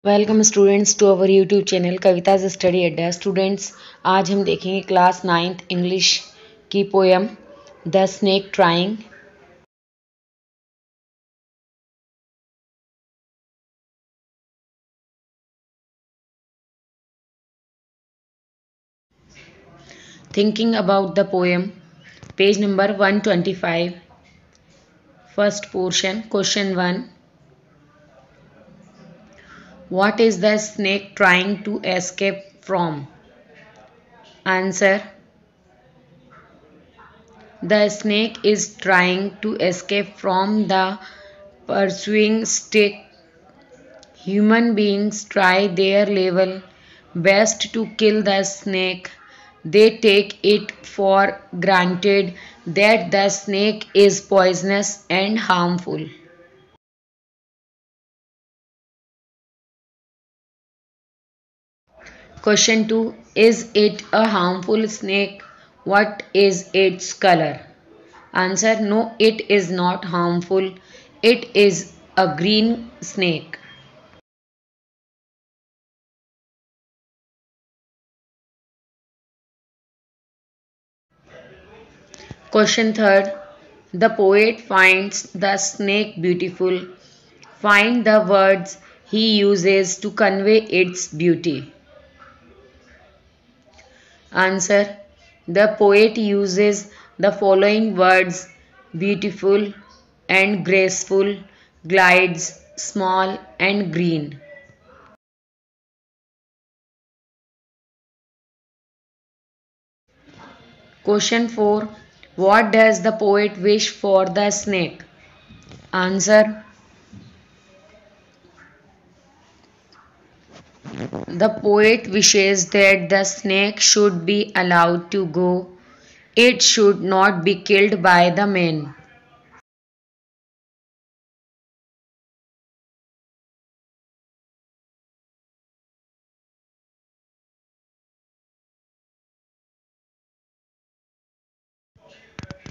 Welcome students to our YouTube channel Kavita's study Adda. Students, आज हम देखेंगे क्लास 9th इंग्लिश की poem the snake trying. Thinking about the poem, page number 125, first portion, question 1। What is the snake trying to escape from? Answer: the snake is trying to escape from the pursuing stick. Human beings try their level best to kill the snake. They take it for granted that the snake is poisonous and harmful. Question 2. Is it a harmful snake? What is its color? Answer: no, it is not harmful. It is a green snake. Question 3. The poet finds the snake beautiful. Find the words he uses to convey its beauty. Answer: the poet uses the following words: beautiful and graceful, glides, small and green. Question 4. What does the poet wish for the snake? Answer: the poet wishes that the snake should be allowed to go. It should not be killed by the man.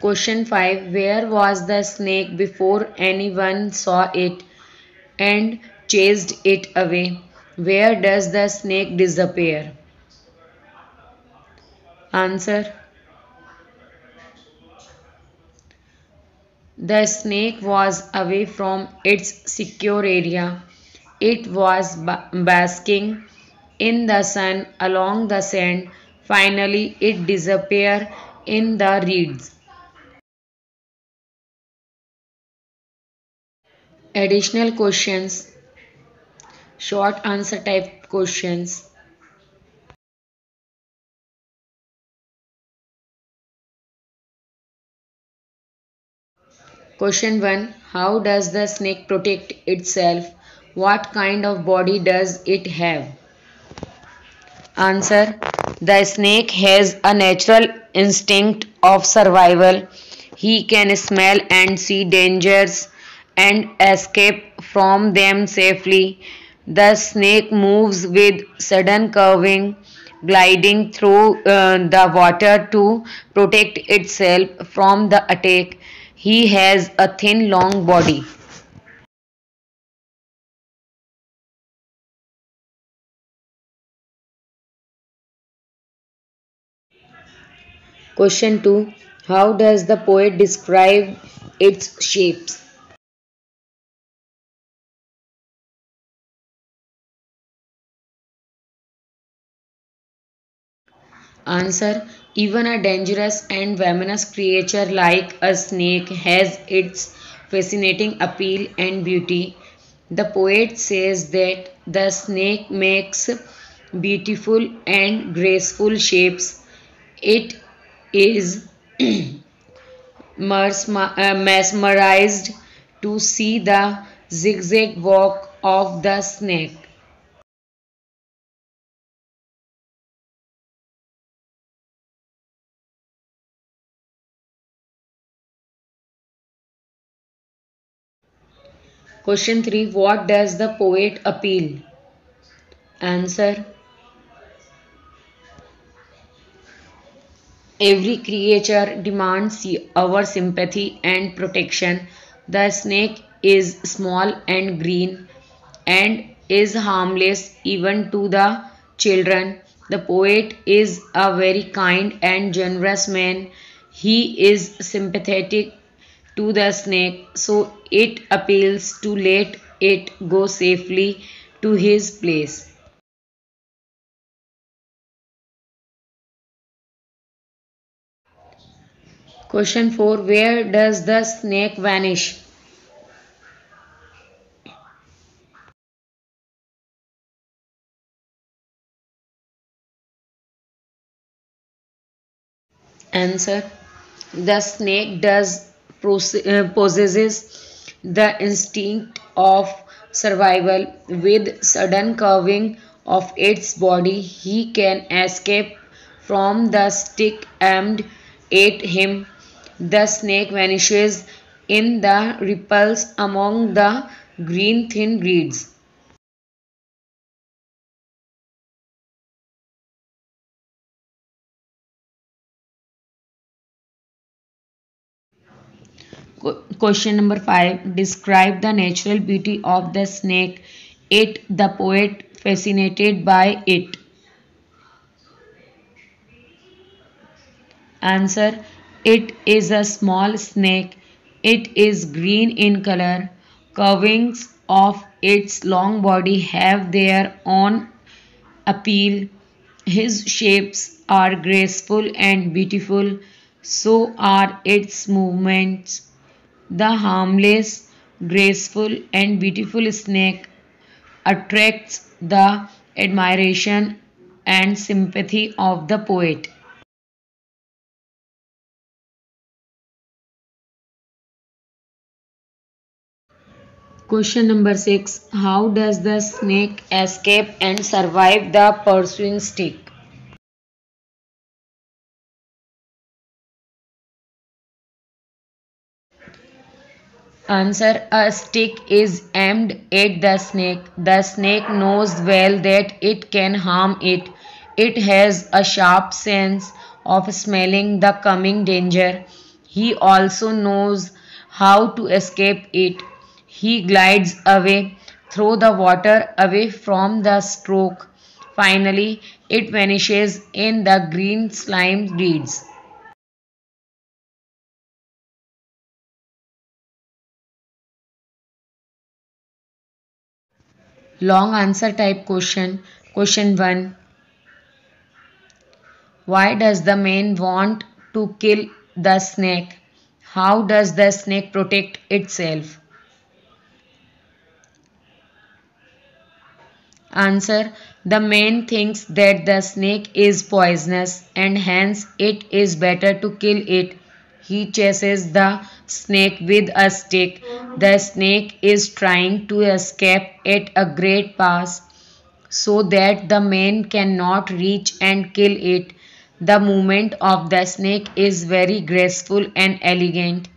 Question 5. Where was the snake before anyone saw it and chased it away? Where does the snake disappear? Answer: the snake was away from its secure area. It was basking in the sun along the sand. Finally, it disappeared in the reeds. Additional questions, short answer type questions. Question 1. How does the snake protect itself? What kind of body does it have? Answer: the snake has a natural instinct of survival. He can smell and see dangers and escape from them safely. The snake moves with sudden curving, gliding through the water to protect itself from the attack. He has a thin, long body. Question 2. How does the poet describe its shapes? Answer: even a dangerous and venomous creature like a snake has its fascinating appeal and beauty. The poet says that the snake makes beautiful and graceful shapes. It is mesmerized to see the zigzag walk of the snake. Question 3. What does the poet appeal? Answer: every creature demands our sympathy and protection. The snake is small and green, and is harmless even to the children. The poet is a very kind and generous man. He is sympathetic to the snake, so it appeals to let it go safely to his place. Question 4. Where does the snake vanish? Answer. The snake possesses the instinct of survival. With sudden curving of its body, he can escape from the stick aimed at him. The snake vanishes in the ripples among the green thin reeds. Question number 5. Describe the natural beauty of the snake. It, the poet, fascinated by it. Answer. It is a small snake. It is green in color. Curvings of its long body have their own appeal. His shapes are graceful and beautiful. So are its movements. The harmless, graceful, and beautiful snake attracts the admiration and sympathy of the poet. Question number 6. How does the snake escape and survive the pursuing stick? Answer. A stick is aimed at the snake. The snake knows well that it can harm it. It has a sharp sense of smelling the coming danger. He also knows how to escape it. He glides away through the water away from the stroke. Finally, it vanishes in the green slime reeds. Long answer type question. Question 1. Why does the man want to kill the snake? How does the snake protect itself? Answer. The man thinks that the snake is poisonous and hence it is better to kill it. He chases the snake with a stick. The snake is trying to escape at a great pace so that the man cannot reach and kill it. The movement of the snake is very graceful and elegant.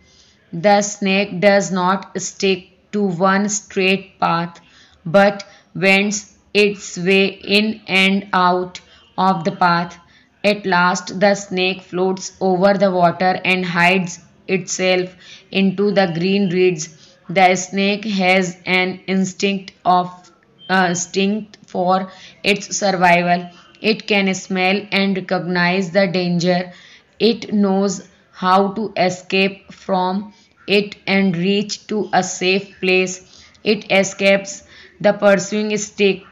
The snake does not stick to one straight path, but wends its way in and out of the path. At last, the snake floats over the water and hides itself into the green reeds. The snake has an instinct for its survival. It can smell and recognize the danger. It knows how to escape from it and reach to a safe place. It escapes the pursuing stick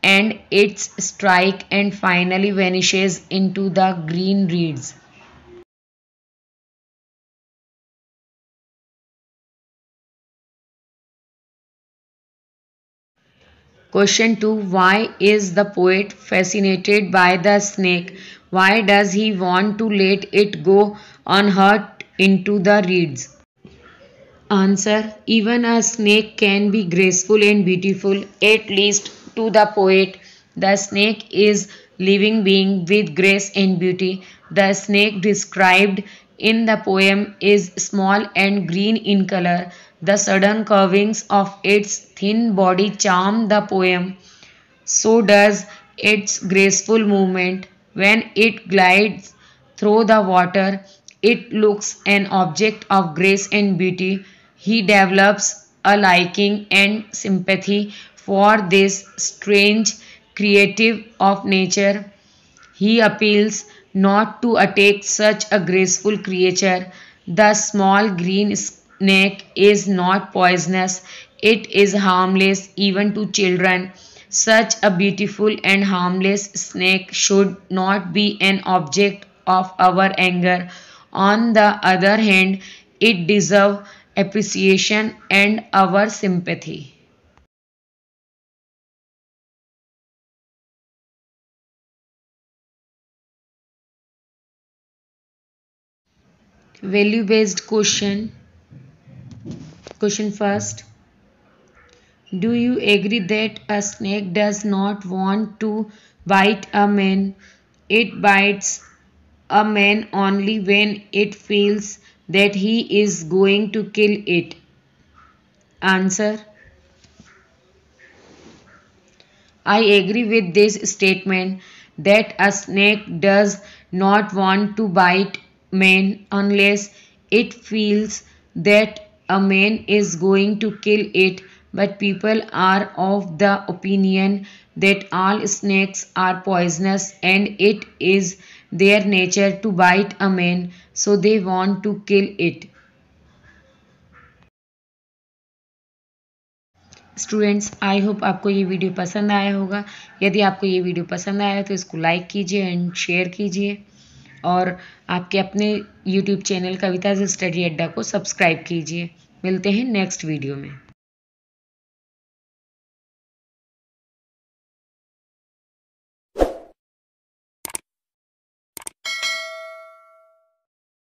and its strike and finally vanishes into the green reeds. Question 2. Why is the poet fascinated by the snake? Why does he want to let it go unhurt into the reeds? Answer. Even a snake can be graceful and beautiful, at least to the poet. The snake is living being with grace and beauty. The snake described in the poem is small and green in color. The sudden curvings of its thin body charm the poem. So does its graceful movement. When it glides through the water, it looks an object of grace and beauty. He develops a liking and sympathy for this strange creative of nature. He appeals not to attack such a graceful creature. The small green snake is not poisonous, it is harmless even to children. Such a beautiful and harmless snake should not be an object of our anger. On the other hand, it deserves appreciation and our sympathy. Value based question. Question first. Do you agree that a snake does not want to bite a man? It bites a man only when it feels that he is going to kill it. Answer. I agree with this statement that a snake does not want to bite man unless it feels that a man is going to kill it. But people are of the opinion that all snakes are poisonous and it is their nature to bite a man, so they want to kill it. Students, I hope आपको ये video पसंद आया होगा। यदि आपको ये video पसंद आया तो इसको लाइक कीजिए एंड शेयर कीजिए और आपके अपने यूट्यूब चैनल कविता स्टडी अड्डा को सब्सक्राइब कीजिए। मिलते हैं नेक्स्ट वीडियो में।